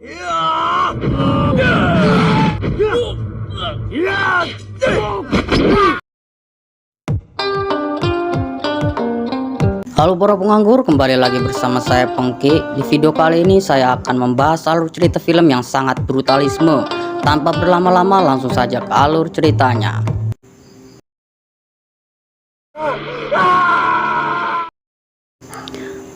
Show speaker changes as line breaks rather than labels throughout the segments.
Halo para penganggur, kembali lagi bersama saya Pengki. Di video kali ini saya akan membahas alur cerita film yang sangat brutalisme. Tanpa berlama-lama langsung saja ke alur ceritanya.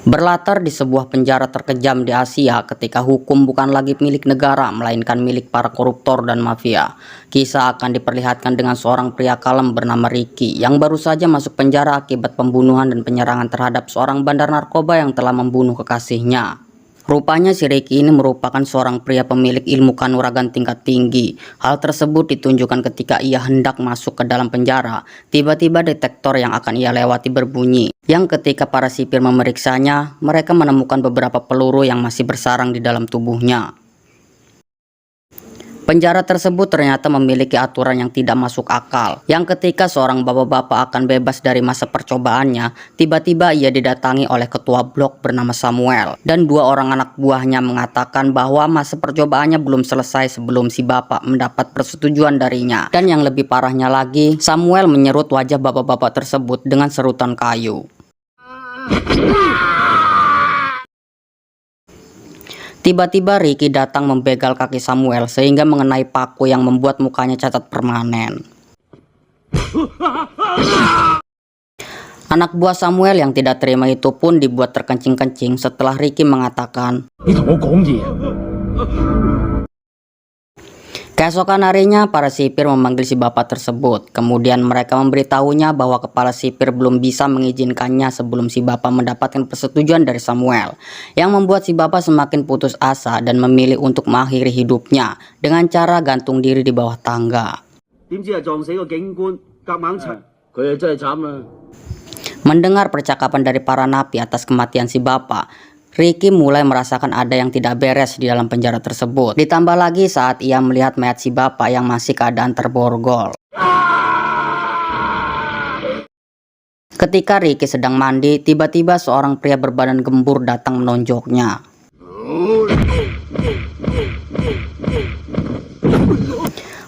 Berlatar di sebuah penjara terkejam di Asia ketika hukum bukan lagi milik negara melainkan milik para koruptor dan mafia. Kisah akan diperlihatkan dengan seorang pria kalem bernama Ricky yang baru saja masuk penjara akibat pembunuhan dan penyerangan terhadap seorang bandar narkoba yang telah membunuh kekasihnya. Rupanya si Ricky ini merupakan seorang pria pemilik ilmu kanuragan tingkat tinggi. Hal tersebut ditunjukkan ketika ia hendak masuk ke dalam penjara. Tiba-tiba detektor yang akan ia lewati berbunyi. Yang ketika para sipir memeriksanya, mereka menemukan beberapa peluru yang masih bersarang di dalam tubuhnya. Penjara tersebut ternyata memiliki aturan yang tidak masuk akal, yang ketika seorang bapak-bapak akan bebas dari masa percobaannya, tiba-tiba ia didatangi oleh ketua blok bernama Samuel, dan dua orang anak buahnya mengatakan bahwa masa percobaannya belum selesai sebelum si bapak mendapat persetujuan darinya. Dan yang lebih parahnya lagi, Samuel menyerut wajah bapak-bapak tersebut dengan serutan kayu. Tiba-tiba Ricky datang membegal kaki Samuel sehingga mengenai paku yang membuat mukanya cacat permanen. Anak buah Samuel yang tidak terima itu pun dibuat terkencing-kencing setelah Ricky mengatakan, keesokan harinya para sipir memanggil si bapak tersebut. Kemudian mereka memberitahunya bahwa kepala sipir belum bisa mengizinkannya sebelum si bapak mendapatkan persetujuan dari Samuel, yang membuat si bapak semakin putus asa dan memilih untuk mengakhiri hidupnya dengan cara gantung diri di bawah tangga. Mendengar percakapan dari para napi atas kematian si bapak, Ricky mulai merasakan ada yang tidak beres di dalam penjara tersebut. Ditambah lagi saat ia melihat mayat si bapak yang masih keadaan terborgol. Ketika Ricky sedang mandi, tiba-tiba seorang pria berbadan gembur datang menonjoknya.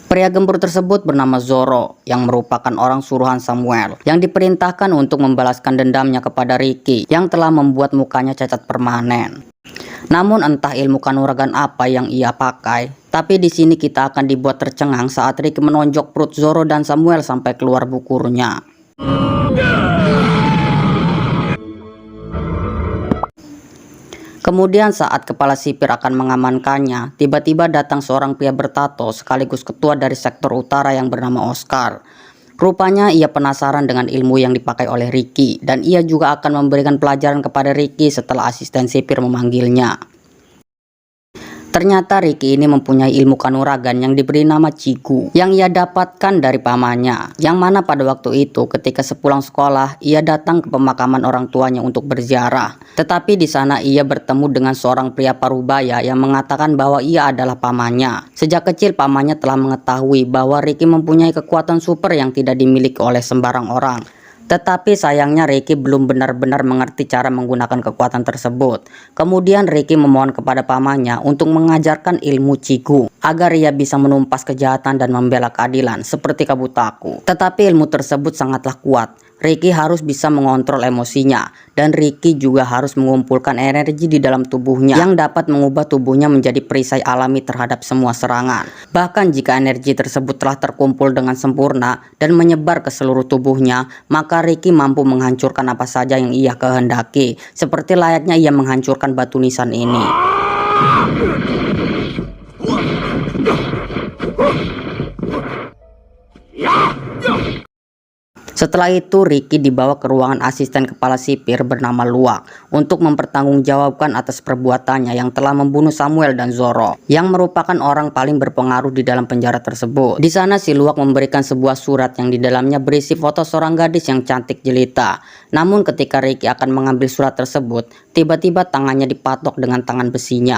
Pria gembur tersebut bernama Zoro, yang merupakan orang suruhan Samuel, yang diperintahkan untuk membalaskan dendamnya kepada Ricky, yang telah membuat mukanya cacat permanen. Namun entah ilmu kanuragan apa yang ia pakai, tapi di sini kita akan dibuat tercengang saat Ricky menonjok perut Zoro dan Samuel sampai keluar bukurnya. Kemudian saat kepala sipir akan mengamankannya, tiba-tiba datang seorang pria bertato sekaligus ketua dari sektor utara yang bernama Oscar. Rupanya ia penasaran dengan ilmu yang dipakai oleh Ricky, dan ia juga akan memberikan pelajaran kepada Ricky setelah asisten sipir memanggilnya. Ternyata Ricky ini mempunyai ilmu kanuragan yang diberi nama Chigu, yang ia dapatkan dari pamannya, yang mana pada waktu itu ketika sepulang sekolah ia datang ke pemakaman orang tuanya untuk berziarah. Tetapi di sana ia bertemu dengan seorang pria parubaya yang mengatakan bahwa ia adalah pamannya. Sejak kecil pamannya telah mengetahui bahwa Ricky mempunyai kekuatan super yang tidak dimiliki oleh sembarang orang. Tetapi sayangnya Ricky belum benar-benar mengerti cara menggunakan kekuatan tersebut. Kemudian Ricky memohon kepada pamannya untuk mengajarkan ilmu Chigu agar ia bisa menumpas kejahatan dan membela keadilan seperti Kabutaku. Tetapi ilmu tersebut sangatlah kuat. Ricky harus bisa mengontrol emosinya, dan Ricky juga harus mengumpulkan energi di dalam tubuhnya yang dapat mengubah tubuhnya menjadi perisai alami terhadap semua serangan. Bahkan jika energi tersebut telah terkumpul dengan sempurna dan menyebar ke seluruh tubuhnya, maka Ricky mampu menghancurkan apa saja yang ia kehendaki, seperti layaknya ia menghancurkan batu nisan ini. Setelah itu Ricky dibawa ke ruangan asisten kepala sipir bernama Luwak untuk mempertanggungjawabkan atas perbuatannya yang telah membunuh Samuel dan Zoro, yang merupakan orang paling berpengaruh di dalam penjara tersebut. Di sana si Luwak memberikan sebuah surat yang di dalamnya berisi foto seorang gadis yang cantik jelita. Namun ketika Ricky akan mengambil surat tersebut, tiba-tiba tangannya dipatok dengan tangan besinya.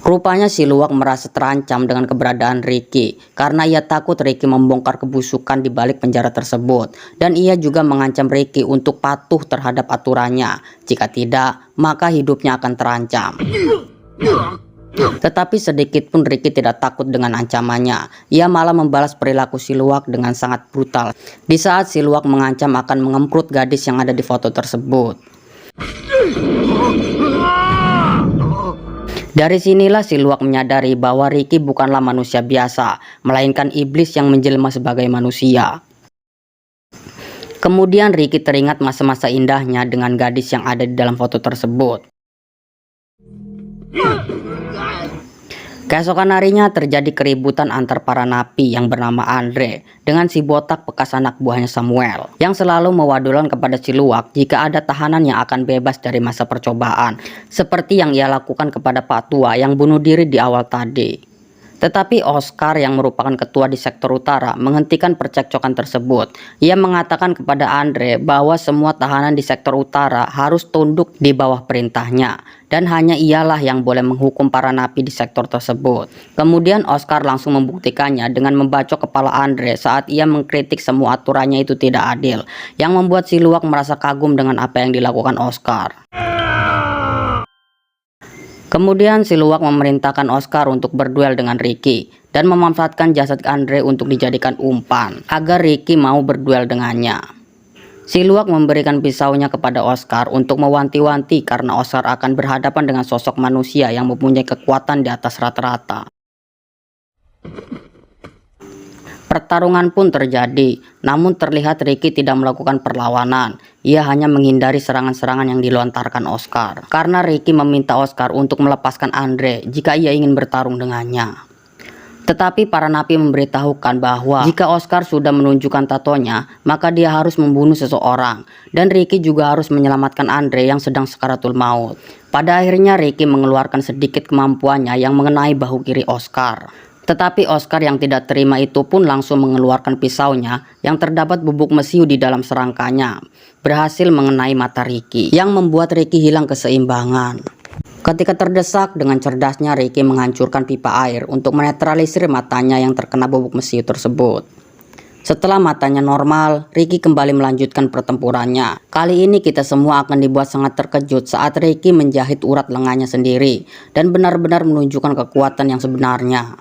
Rupanya si Luwak merasa terancam dengan keberadaan Ricky karena ia takut Ricky membongkar kebusukan di balik penjara tersebut, dan ia juga mengancam Ricky untuk patuh terhadap aturannya. Jika tidak, maka hidupnya akan terancam. Tetapi sedikit pun Ricky tidak takut dengan ancamannya. Ia malah membalas perilaku si Luwak dengan sangat brutal. Di saat si Luwak mengancam akan mengemprut gadis yang ada di foto tersebut. Dari sinilah si Luwak menyadari bahwa Ricky bukanlah manusia biasa, melainkan iblis yang menjelma sebagai manusia. Kemudian Ricky teringat masa-masa indahnya dengan gadis yang ada di dalam foto tersebut. Keesokan harinya terjadi keributan antar para napi yang bernama Andre dengan si botak bekas anak buahnya Samuel yang selalu mewadulan kepada si Luwak jika ada tahanan yang akan bebas dari masa percobaan, seperti yang ia lakukan kepada Pak Tua yang bunuh diri di awal tadi. Tetapi Oscar yang merupakan ketua di sektor utara menghentikan percekcokan tersebut. Ia mengatakan kepada Andre bahwa semua tahanan di sektor utara harus tunduk di bawah perintahnya, dan hanya ialah yang boleh menghukum para napi di sektor tersebut. Kemudian Oscar langsung membuktikannya dengan membacok kepala Andre saat ia mengkritik semua aturannya itu tidak adil, yang membuat si Luwak merasa kagum dengan apa yang dilakukan Oscar. Kemudian si Luwak memerintahkan Oscar untuk berduel dengan Ricky dan memanfaatkan jasad Andre untuk dijadikan umpan agar Ricky mau berduel dengannya. Si Luwak memberikan pisaunya kepada Oscar untuk mewanti-wanti karena Oscar akan berhadapan dengan sosok manusia yang mempunyai kekuatan di atas rata-rata. Pertarungan pun terjadi, namun terlihat Ricky tidak melakukan perlawanan. Ia hanya menghindari serangan-serangan yang dilontarkan Oscar, karena Ricky meminta Oscar untuk melepaskan Andre jika ia ingin bertarung dengannya. Tetapi para napi memberitahukan bahwa jika Oscar sudah menunjukkan tatonya, maka dia harus membunuh seseorang, dan Ricky juga harus menyelamatkan Andre yang sedang sakaratul maut. Pada akhirnya Ricky mengeluarkan sedikit kemampuannya yang mengenai bahu kiri Oscar. Tetapi Oscar yang tidak terima itu pun langsung mengeluarkan pisaunya yang terdapat bubuk mesiu di dalam serangkanya, berhasil mengenai mata Ricky, yang membuat Ricky hilang keseimbangan. Ketika terdesak, dengan cerdasnya Ricky menghancurkan pipa air untuk menetralisir matanya yang terkena bubuk mesiu tersebut. Setelah matanya normal, Ricky kembali melanjutkan pertempurannya. Kali ini kita semua akan dibuat sangat terkejut saat Ricky menjahit urat lengannya sendiri dan benar-benar menunjukkan kekuatan yang sebenarnya.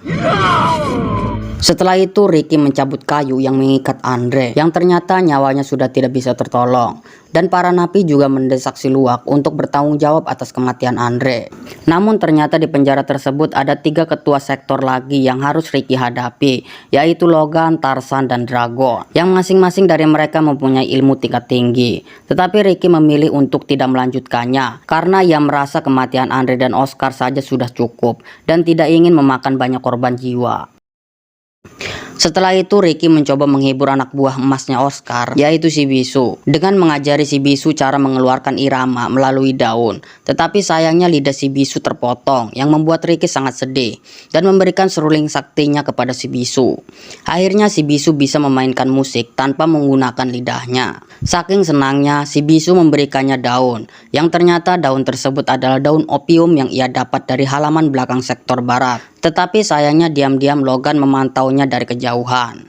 Setelah itu Ricky mencabut kayu yang mengikat Andre, yang ternyata nyawanya sudah tidak bisa tertolong. Dan para napi juga mendesak si Luwak untuk bertanggung jawab atas kematian Andre. Namun ternyata di penjara tersebut ada 3 ketua sektor lagi yang harus Ricky hadapi, yaitu Logan, Tarzan, dan Dragon, yang masing-masing dari mereka mempunyai ilmu tingkat tinggi. Tetapi Ricky memilih untuk tidak melanjutkannya, karena ia merasa kematian Andre dan Oscar saja sudah cukup, dan tidak ingin memakan banyak korban jiwa. Setelah itu Ricky mencoba menghibur anak buah emasnya Oscar, yaitu si Bisu, dengan mengajari si Bisu cara mengeluarkan irama melalui daun. Tetapi sayangnya lidah si Bisu terpotong, yang membuat Ricky sangat sedih dan memberikan seruling saktinya kepada si Bisu. Akhirnya si Bisu bisa memainkan musik tanpa menggunakan lidahnya. Saking senangnya, si Bisu memberikannya daun, yang ternyata daun tersebut adalah daun opium yang ia dapat dari halaman belakang sektor barat. Tetapi sayangnya diam-diam Logan memantaunya dari kejauhan.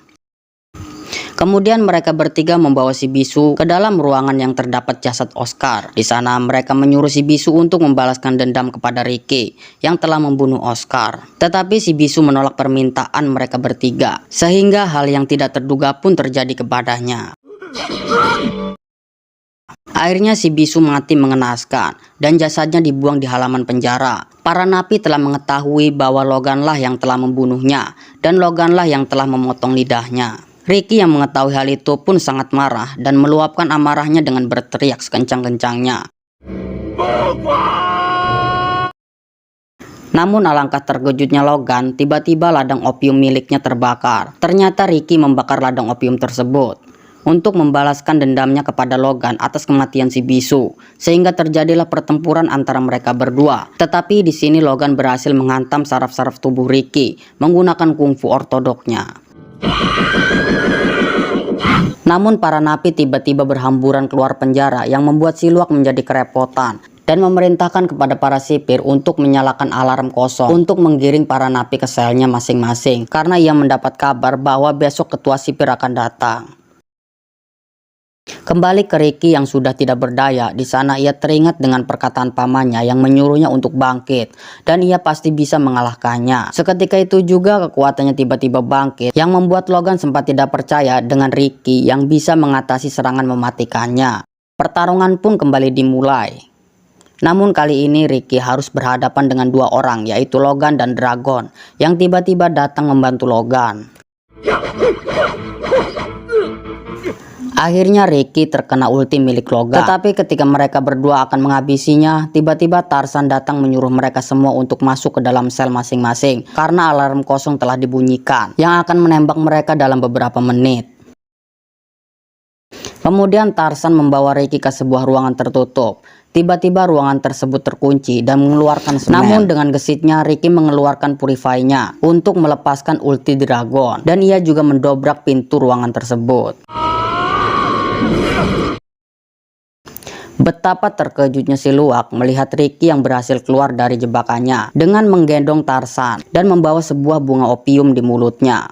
Kemudian mereka bertiga membawa si Bisu ke dalam ruangan yang terdapat jasad Oscar. Di sana mereka menyuruh si Bisu untuk membalaskan dendam kepada Ricky yang telah membunuh Oscar. Tetapi si Bisu menolak permintaan mereka bertiga, sehingga hal yang tidak terduga pun terjadi kepadanya. Akhirnya si Bisu mati mengenaskan dan jasadnya dibuang di halaman penjara. Para napi telah mengetahui bahwa Loganlah yang telah membunuhnya dan Loganlah yang telah memotong lidahnya. Ricky yang mengetahui hal itu pun sangat marah dan meluapkan amarahnya dengan berteriak sekencang-kencangnya. Namun alangkah terkejutnya Logan, tiba-tiba ladang opium miliknya terbakar. Ternyata Ricky membakar ladang opium tersebut untuk membalaskan dendamnya kepada Logan atas kematian si Bisu, sehingga terjadilah pertempuran antara mereka berdua. Tetapi di sini Logan berhasil menghantam saraf-saraf tubuh Ricky menggunakan kungfu ortodoknya. Namun para napi tiba-tiba berhamburan keluar penjara yang membuat si Luwak menjadi kerepotan. dan memerintahkan kepada para sipir untuk menyalakan alarm kosong untuk menggiring para napi ke selnya masing-masing karena ia mendapat kabar bahwa besok ketua sipir akan datang. Kembali ke Ricky yang sudah tidak berdaya, di sana ia teringat dengan perkataan pamannya yang menyuruhnya untuk bangkit dan ia pasti bisa mengalahkannya. Seketika itu juga kekuatannya tiba-tiba bangkit yang membuat Logan sempat tidak percaya dengan Ricky yang bisa mengatasi serangan mematikannya. Pertarungan pun kembali dimulai. Namun kali ini Ricky harus berhadapan dengan dua orang, yaitu Logan dan Dragon yang tiba-tiba datang membantu Logan. Akhirnya Ricky terkena ulti milik Logan. Tetapi ketika mereka berdua akan menghabisinya, tiba-tiba Tarzan datang menyuruh mereka semua untuk masuk ke dalam sel masing-masing karena alarm kosong telah dibunyikan yang akan menembak mereka dalam beberapa menit. Kemudian Tarzan membawa Ricky ke sebuah ruangan tertutup. Tiba-tiba ruangan tersebut terkunci dan mengeluarkan semen. Namun dengan gesitnya Ricky mengeluarkan purify-nya untuk melepaskan ulti Dragon dan ia juga mendobrak pintu ruangan tersebut. Betapa terkejutnya si Luwak melihat Ricky yang berhasil keluar dari jebakannya dengan menggendong Tarzan dan membawa sebuah bunga opium di mulutnya.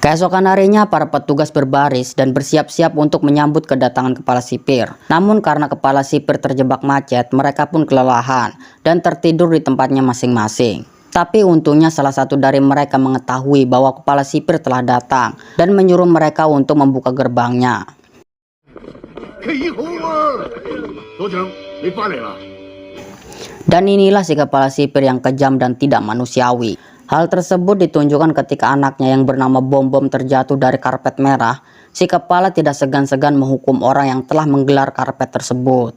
Keesokan harinya para petugas berbaris dan bersiap-siap untuk menyambut kedatangan kepala sipir. Namun karena kepala sipir terjebak macet, mereka pun kelelahan dan tertidur di tempatnya masing-masing. Tapi untungnya salah satu dari mereka mengetahui bahwa kepala sipir telah datang dan menyuruh mereka untuk membuka gerbangnya. Dan inilah si kepala sipir yang kejam dan tidak manusiawi. Hal tersebut ditunjukkan ketika anaknya yang bernama Bom Bom terjatuh dari karpet merah. Si kepala tidak segan-segan menghukum orang yang telah menggelar karpet tersebut.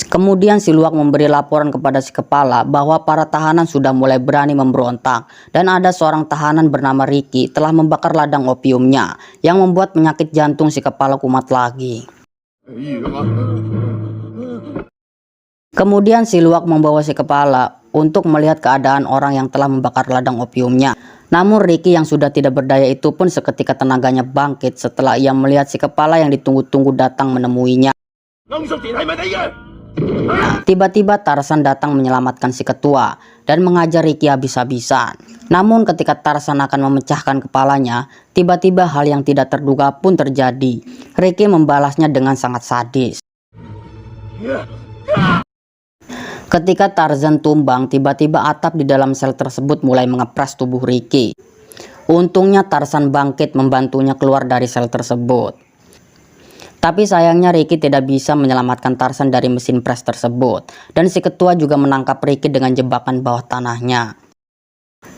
Kemudian si Luwak memberi laporan kepada si kepala bahwa para tahanan sudah mulai berani memberontak dan ada seorang tahanan bernama Ricky telah membakar ladang opiumnya yang membuat penyakit jantung si kepala kumat lagi. Kemudian si Luwak membawa si kepala untuk melihat keadaan orang yang telah membakar ladang opiumnya. Namun Ricky yang sudah tidak berdaya itu pun seketika tenaganya bangkit setelah ia melihat si kepala yang ditunggu-tunggu datang menemuinya. Tiba-tiba Tarzan datang menyelamatkan si ketua dan mengajar Ricky habis-habisan. Namun ketika Tarzan akan memecahkan kepalanya, tiba-tiba hal yang tidak terduga pun terjadi. Ricky membalasnya dengan sangat sadis. Ketika Tarzan tumbang, tiba-tiba atap di dalam sel tersebut mulai mengepres tubuh Ricky. Untungnya Tarzan bangkit membantunya keluar dari sel tersebut. Tapi sayangnya Ricky tidak bisa menyelamatkan Tarzan dari mesin pres tersebut. Dan si ketua juga menangkap Ricky dengan jebakan bawah tanahnya.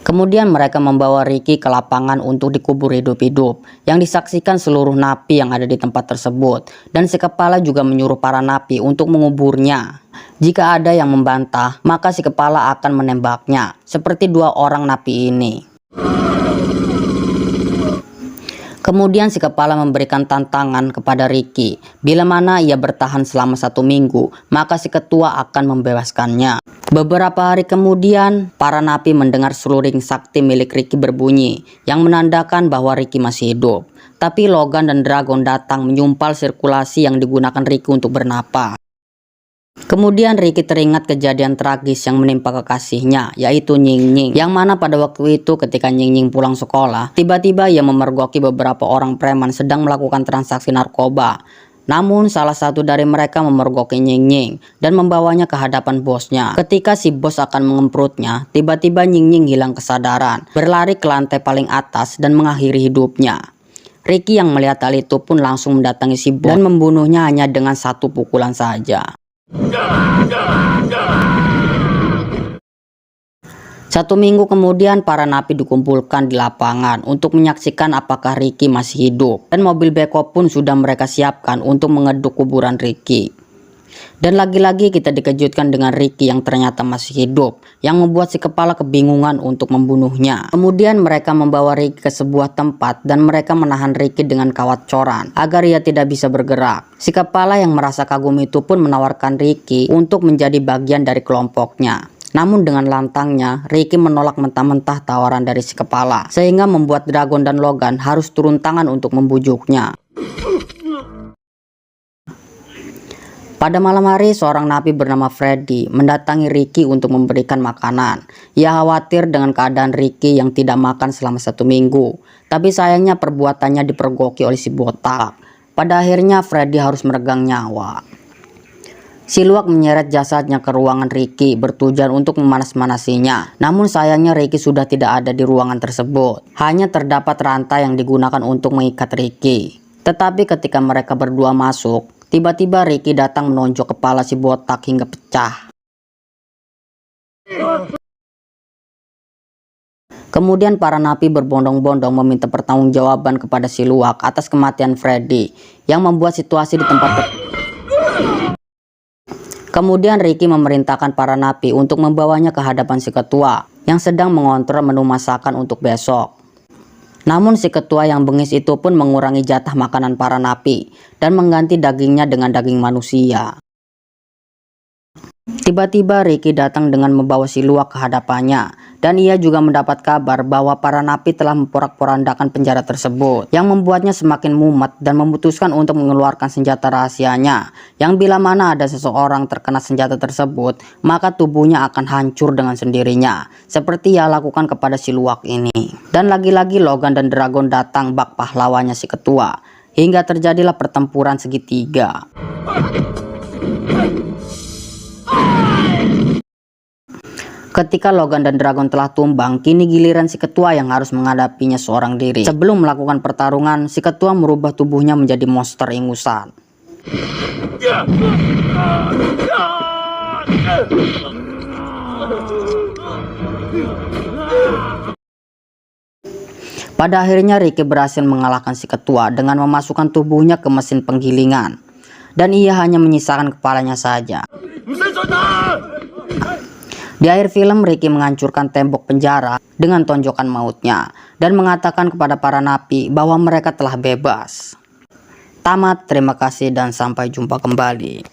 Kemudian mereka membawa Ricky ke lapangan untuk dikubur hidup-hidup yang disaksikan seluruh napi yang ada di tempat tersebut. Dan si kepala juga menyuruh para napi untuk menguburnya. Jika ada yang membantah, maka si kepala akan menembaknya, seperti dua orang napi ini. Kemudian si kepala memberikan tantangan kepada Ricky. Bila mana ia bertahan selama 1 minggu, maka si ketua akan membebaskannya. Beberapa hari kemudian, para napi mendengar seluring sakti milik Ricky berbunyi, yang menandakan bahwa Ricky masih hidup. Tapi Logan dan Dragon datang menyumpal sirkulasi yang digunakan Ricky untuk bernapas. Kemudian Ricky teringat kejadian tragis yang menimpa kekasihnya, yaitu Nying Nying, yang mana pada waktu itu ketika Nying Nying pulang sekolah, tiba-tiba ia memergoki beberapa orang preman sedang melakukan transaksi narkoba. Namun salah satu dari mereka memergoki Nying Nying dan membawanya ke hadapan bosnya. Ketika si bos akan mengemprutnya, tiba-tiba Nying Nying hilang kesadaran, berlari ke lantai paling atas dan mengakhiri hidupnya. Ricky yang melihat hal itu pun langsung mendatangi si bos dan membunuhnya hanya dengan 1 pukulan saja. 1 minggu kemudian para napi dikumpulkan di lapangan untuk menyaksikan apakah Ricky masih hidup, dan mobil backup pun sudah mereka siapkan untuk mengeduk kuburan Ricky. Dan lagi-lagi kita dikejutkan dengan Ricky yang ternyata masih hidup, yang membuat si kepala kebingungan untuk membunuhnya. Kemudian mereka membawa Ricky ke sebuah tempat dan mereka menahan Ricky dengan kawat coran agar ia tidak bisa bergerak. Si kepala yang merasa kagum itu pun menawarkan Ricky untuk menjadi bagian dari kelompoknya. Namun dengan lantangnya, Ricky menolak mentah-mentah tawaran dari si kepala, sehingga membuat Dragon dan Logan harus turun tangan untuk membujuknya. Pada malam hari, seorang napi bernama Freddy mendatangi Ricky untuk memberikan makanan. Ia khawatir dengan keadaan Ricky yang tidak makan selama 1 minggu. Tapi sayangnya perbuatannya dipergoki oleh si botak. Pada akhirnya Freddy harus meregang nyawa. Si luwak menyeret jasadnya ke ruangan Ricky bertujuan untuk memanas-manasinya. Namun sayangnya Ricky sudah tidak ada di ruangan tersebut. Hanya terdapat rantai yang digunakan untuk mengikat Ricky. Tetapi ketika mereka berdua masuk, tiba-tiba Ricky datang menonjok kepala si botak hingga pecah. Kemudian para napi berbondong-bondong meminta pertanggungjawaban kepada si luwak atas kematian Freddy yang membuat situasi di tempat. Kemudian Ricky memerintahkan para napi untuk membawanya ke hadapan si ketua yang sedang mengontrol menu masakan untuk besok. Namun si ketua yang bengis itu pun mengurangi jatah makanan para napi dan mengganti dagingnya dengan daging manusia. Tiba-tiba Ricky datang dengan membawa si luwak ke hadapannya dan ia juga mendapat kabar bahwa para napi telah memporak-porandakan penjara tersebut yang membuatnya semakin mumet dan memutuskan untuk mengeluarkan senjata rahasianya yang bila mana ada seseorang terkena senjata tersebut maka tubuhnya akan hancur dengan sendirinya seperti yang lakukan kepada si luwak ini. Dan lagi-lagi Logan dan Dragon datang bak pahlawannya si ketua hingga terjadilah pertempuran segitiga. Ketika Logan dan Dragon telah tumbang, kini giliran si ketua yang harus menghadapinya seorang diri. Sebelum melakukan pertarungan, si ketua merubah tubuhnya menjadi monster ingusan. Pada akhirnya Ricky berhasil mengalahkan si ketua dengan memasukkan tubuhnya ke mesin penggilingan. Dan ia hanya menyisakan kepalanya saja. Di akhir film, Ricky menghancurkan tembok penjara dengan tonjokan mautnya dan mengatakan kepada para napi bahwa mereka telah bebas. Tamat, terima kasih dan sampai jumpa kembali.